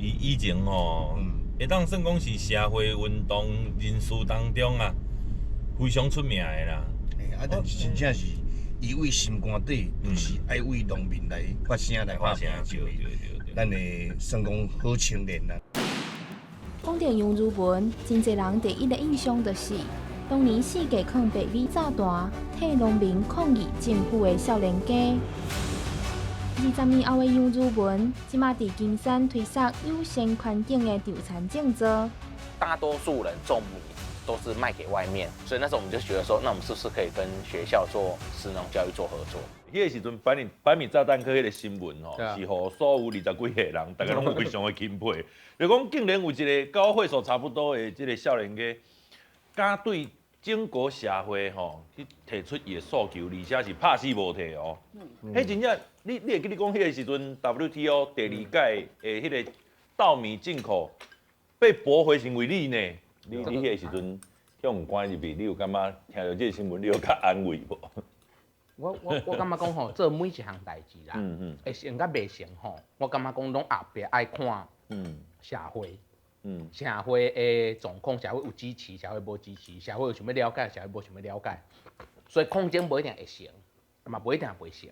以前吼，会当算讲是社会运动人士当中啊，非常出名的啦。但是真正是伊为心肝底，就是爱为农民来发声来发声，咱会算讲好青年啦。讲到杨如文，真侪人第一个印象就是当年世界抗北美炸弹替农民抗议政府的少年家。20年后的杨如文，即马伫金山推设友善环境的调餐讲座。大多数人种米都是卖给外面，所以那时候我们就觉得说，那我们是不是可以跟学校做食农教育做合作？迄个时阵百米炸弹客迄个新闻吼，是互所有20几个人，大家拢非常的钦佩。就讲竟然有一个跟我岁数差不多的这个少年家，敢对整个社会吼去提出伊的诉求，而且是拍死无提哦。迄真正，你会记得讲迄个时阵 WTO 第2届的迄个稻米进口被驳回成为例呢？你迄个时阵向关入去，你有感觉听到这个新闻，你有较安慰无？我感觉讲吼，做每一项代志啦，会成甲袂成吼，我感觉讲拢后壁爱看社会，社会的状况，社会有支持，社会无支持，社会有想要了解，社会无想要了解，所以空间不一定会成，嘛不一定袂成。